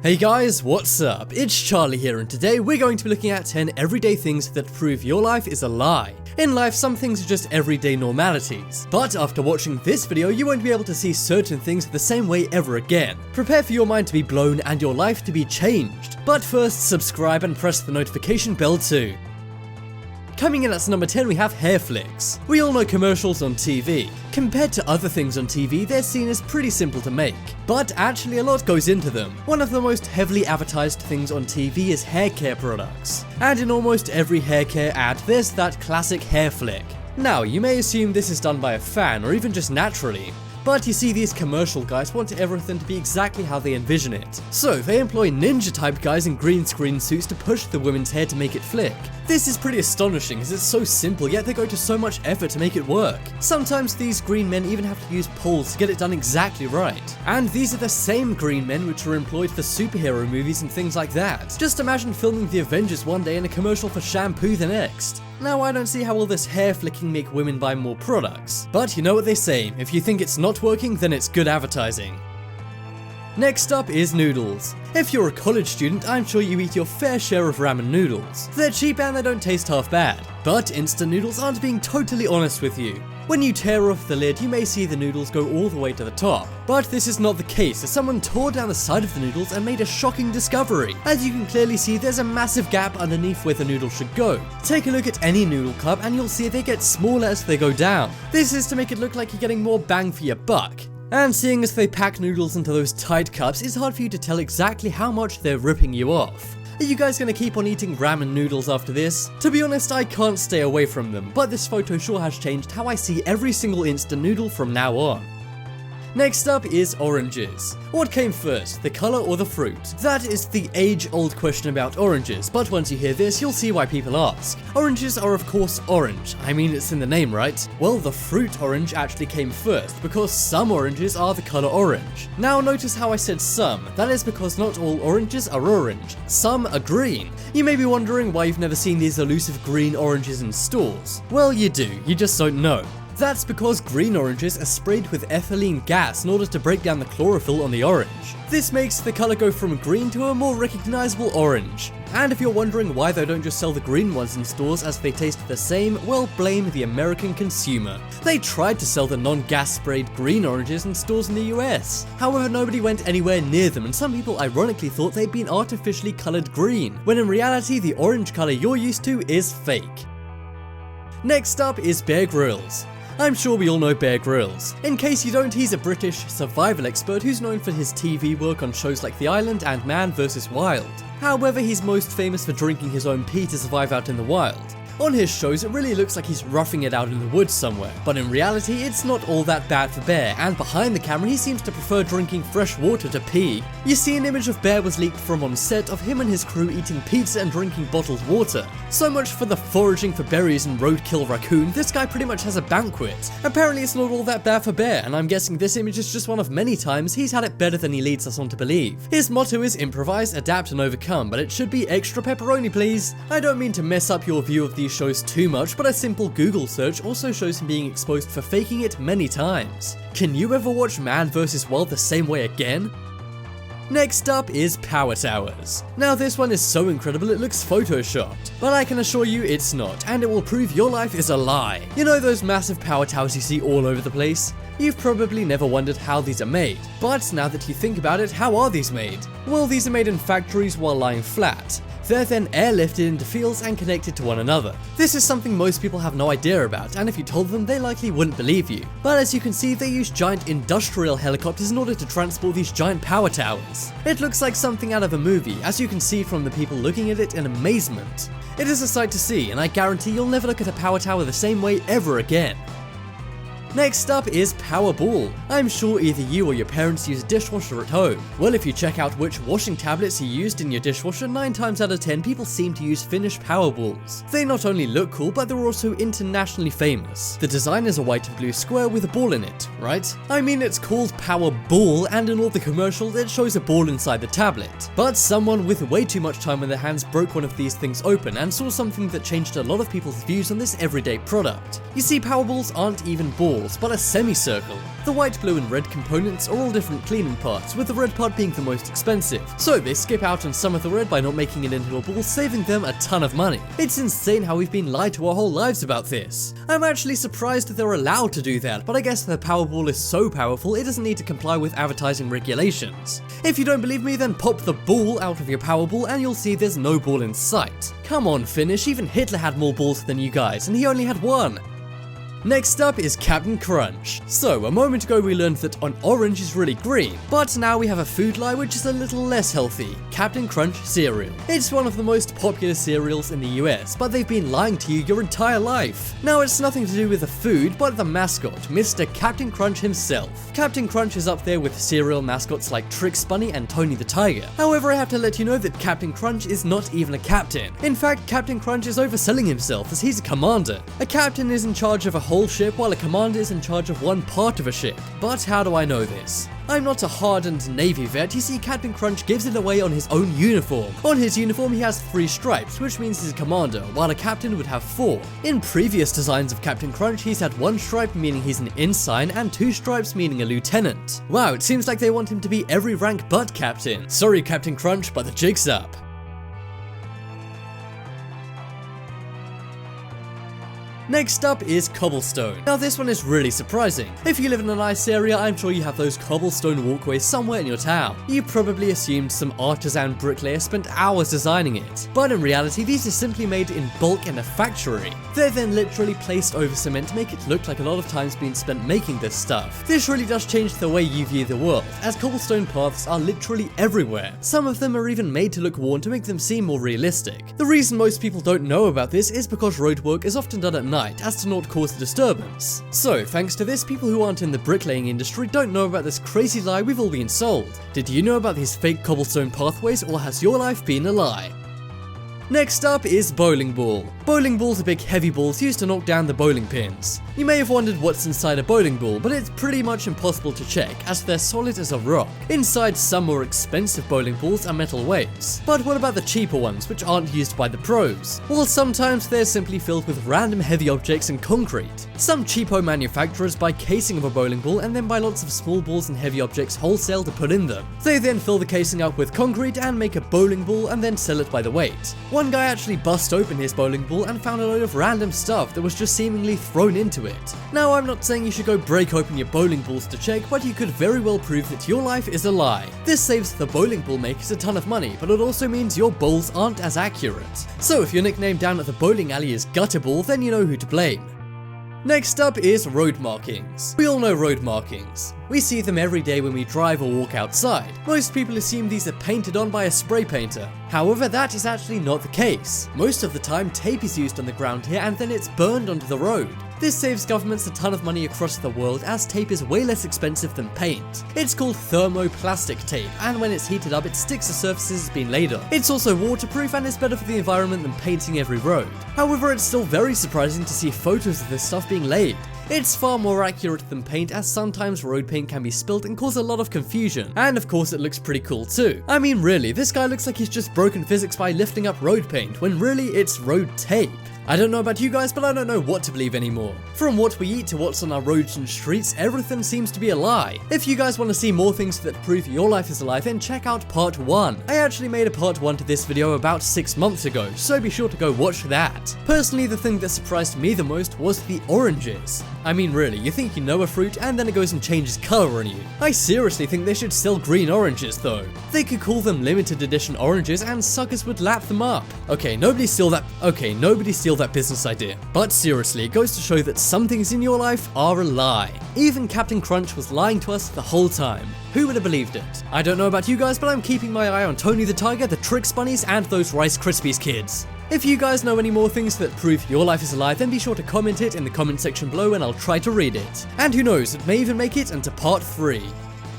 Hey guys, what's up? It's Charlie here, and today we're going to be looking at 10 everyday things that prove your life is a lie. In life, some things are just everyday normalities, but after watching this video, you won't be able to see certain things the same way ever again. Prepare for your mind to be blown and your life to be changed. But first, subscribe and press the notification bell too. Coming in at number 10, we have hair flicks. We all know commercials on TV. Compared to other things on TV, they're seen as pretty simple to make, but actually a lot goes into them. One of the most heavily advertised things on TV is hair care products, and in almost every hair care ad, there's that classic hair flick. Now, you may assume this is done by a fan or even just naturally, but you see, these commercial guys want everything to be exactly how they envision it. So they employ ninja type guys in green screen suits to push the women's hair to make it flick. This is pretty astonishing as it's so simple, yet they go to so much effort to make it work. Sometimes these green men even have to use poles to get it done exactly right. And these are the same green men which are employed for superhero movies and things like that. Just imagine filming the Avengers one day and a commercial for shampoo the next. Now, I don't see how all this hair flicking make women buy more products, but you know what they say, if you think it's not working, then it's good advertising. Next up is noodles. If you're a college student, I'm sure you eat your fair share of ramen noodles. They're cheap and they don't taste half bad, but instant noodles aren't being totally honest with you. When you tear off the lid, you may see the noodles go all the way to the top, but this is not the case as someone tore down the side of the noodles and made a shocking discovery. As you can clearly see, there's a massive gap underneath where the noodle should go. Take a look at any noodle cup and you'll see they get smaller as they go down. This is to make it look like you're getting more bang for your buck. And seeing as they pack noodles into those tight cups, it's hard for you to tell exactly how much they're ripping you off. Are you guys gonna keep on eating ramen noodles after this? To be honest, I can't stay away from them, but this photo sure has changed how I see every single instant noodle from now on. Next up is oranges. What came first, the color or the fruit? That is the age-old question about oranges, but once you hear this, you'll see why people ask. Oranges are of course orange. I mean, it's in the name, right? Well, the fruit orange actually came first, because some oranges are the color orange. Now notice how I said some. That is because not all oranges are orange. Some are green. You may be wondering why you've never seen these elusive green oranges in stores. Well, you do, you just don't know. That's because green oranges are sprayed with ethylene gas in order to break down the chlorophyll on the orange. This makes the color go from green to a more recognizable orange. And if you're wondering why they don't just sell the green ones in stores as they taste the same, well, blame the American consumer. They tried to sell the non-gas sprayed green oranges in stores in the US. However, nobody went anywhere near them, and some people ironically thought they'd been artificially colored green, when in reality the orange color you're used to is fake. Next up is Bear Grylls. I'm sure we all know Bear Grylls. In case you don't, he's a British survival expert who's known for his TV work on shows like The Island and Man vs. Wild. However, he's most famous for drinking his own pee to survive out in the wild. On his shows, it really looks like he's roughing it out in the woods somewhere, but in reality, it's not all that bad for Bear, and behind the camera, he seems to prefer drinking fresh water to pee. You see, an image of Bear was leaked from on set of him and his crew eating pizza and drinking bottled water. So much for the foraging for berries and roadkill raccoon, this guy pretty much has a banquet. Apparently it's not all that bad for Bear, and I'm guessing this image is just one of many times he's had it better than he leads us on to believe. His motto is improvise, adapt and overcome, but it should be extra pepperoni please. I don't mean to mess up your view of these shows too much, but a simple Google search also shows him being exposed for faking it many times. Can you ever watch Man vs. Wild the same way again? Next up is power towers. Now this one is so incredible it looks photoshopped, but I can assure you it's not, and it will prove your life is a lie. You know those massive power towers you see all over the place? You've probably never wondered how these are made, but now that you think about it, how are these made? Well, these are made in factories while lying flat. They're then airlifted into fields and connected to one another. This is something most people have no idea about, and if you told them, they likely wouldn't believe you. But as you can see, they use giant industrial helicopters in order to transport these giant power towers. It looks like something out of a movie, as you can see from the people looking at it in amazement. It is a sight to see, and I guarantee you'll never look at a power tower the same way ever again. Next up is Powerball. I'm sure either you or your parents use a dishwasher at home. Well, if you check out which washing tablets you used in your dishwasher, 9 times out of 10 people seem to use Finnish Powerballs. They not only look cool, but they're also internationally famous. The design is a white and blue square with a ball in it, right? I mean, it's called Powerball, and in all the commercials it shows a ball inside the tablet. But someone with way too much time on their hands broke one of these things open and saw something that changed a lot of people's views on this everyday product. You see, Powerballs aren't even balls. circles, but a semicircle. The white, blue and red components are all different cleaning parts, with the red part being the most expensive. So they skip out on some of the red by not making it into a ball, saving them a ton of money. It's insane how we've been lied to our whole lives about this. I'm actually surprised that they're allowed to do that, but I guess the Powerball is so powerful it doesn't need to comply with advertising regulations. If you don't believe me, then pop the ball out of your Powerball and you'll see there's no ball in sight. Come on, Finnish, even Hitler had more balls than you guys, and he only had one. Next up is Captain Crunch. So, a moment ago we learned that an orange is really green, but now we have a food lie which is a little less healthy, Captain Crunch cereal. It's one of the most popular cereals in the US, but they've been lying to you your entire life. Now it's nothing to do with the food, but the mascot, Mr. Captain Crunch himself. Captain Crunch is up there with cereal mascots like Trix Bunny and Tony the Tiger. However, I have to let you know that Captain Crunch is not even a captain. In fact, Captain Crunch is overselling himself as he's a commander. A captain is in charge of a whole ship while a commander is in charge of one part of a ship. But how do I know this? I'm not a hardened Navy vet. You see, Captain Crunch gives it away on his own uniform. On his uniform he has 3 stripes, which means he's a commander, while a captain would have 4. In previous designs of Captain Crunch, he's had 1 stripe meaning he's an ensign and 2 stripes meaning a lieutenant. Wow, it seems like they want him to be every rank but captain. Sorry Captain Crunch, but the jig's up. Next up is Cobblestone. Now this one is really surprising. If you live in a nice area, I'm sure you have those cobblestone walkways somewhere in your town. You probably assumed some artisan bricklayer spent hours designing it. But in reality, these are simply made in bulk in a factory. They're then literally placed over cement to make it look like a lot of time's been spent making this stuff. This really does change the way you view the world, as cobblestone paths are literally everywhere. Some of them are even made to look worn to make them seem more realistic. The reason most people don't know about this is because roadwork is often done at night as to not cause a disturbance. So thanks to this, people who aren't in the bricklaying industry don't know about this crazy lie we've all been sold. Did you know about these fake cobblestone pathways, or has your life been a lie? Next up is bowling ball. Bowling balls are big heavy balls used to knock down the bowling pins. You may have wondered what's inside a bowling ball, but it's pretty much impossible to check as they're solid as a rock. Inside some more expensive bowling balls are metal weights. But what about the cheaper ones which aren't used by the pros? Well, sometimes they're simply filled with random heavy objects and concrete. Some cheapo manufacturers buy casing of a bowling ball and then buy lots of small balls and heavy objects wholesale to put in them. They then fill the casing up with concrete and make a bowling ball and then sell it by the weight. One guy actually bust open his bowling ball and found a load of random stuff that was just seemingly thrown into it. Now, I'm not saying you should go break open your bowling balls to check, but you could very well prove that your life is a lie. This saves the bowling ball makers a ton of money, but it also means your bowls aren't as accurate. So if your nickname down at the bowling alley is Gutterball, then you know who to blame. Next up is road markings. We all know road markings. We see them every day when we drive or walk outside. Most people assume these are painted on by a spray painter. However, that is actually not the case. Most of the time, tape is used on the ground here and then it's burned onto the road. This saves governments a ton of money across the world as tape is way less expensive than paint. It's called thermoplastic tape, and when it's heated up it sticks to surfaces it's been laid on. It's also waterproof and is better for the environment than painting every road. However, it's still very surprising to see photos of this stuff being laid. It's far more accurate than paint, as sometimes road paint can be spilt and cause a lot of confusion, and of course it looks pretty cool too. I mean really, this guy looks like he's just broken physics by lifting up road paint, when really it's road tape. I don't know about you guys, but I don't know what to believe anymore. From what we eat to what's on our roads and streets, everything seems to be a lie. If you guys want to see more things that prove your life is a lie, then check out part 1. I actually made a part 1 to this video about 6 months ago, so be sure to go watch that. Personally, the thing that surprised me the most was the oranges. I mean really, you think you know a fruit and then it goes and changes colour on you. I seriously think they should sell green oranges though. They could call them limited edition oranges and suckers would lap them up. Okay, nobody steal that business idea. But seriously, it goes to show that some things in your life are a lie. Even Captain Crunch was lying to us the whole time. Who would have believed it? I don't know about you guys, but I'm keeping my eye on Tony the Tiger, the Trix Bunnies, and those Rice Krispies kids. If you guys know any more things that prove your life is a lie, then be sure to comment it in the comment section below and I'll try to read it. And who knows, it may even make it into part 3.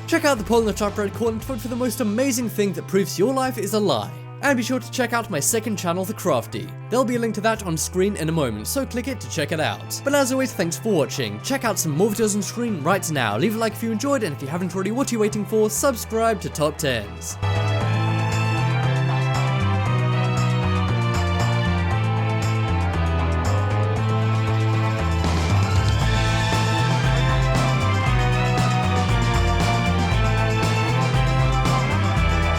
Check out the poll in the top right corner to vote for the most amazing thing that proves your life is a lie. And be sure to check out my second channel, The Crafty. There'll be a link to that on screen in a moment, so click it to check it out. But as always, thanks for watching. Check out some more videos on screen right now. Leave a like if you enjoyed, and if you haven't already, what are you waiting for? Subscribe to Top 10s.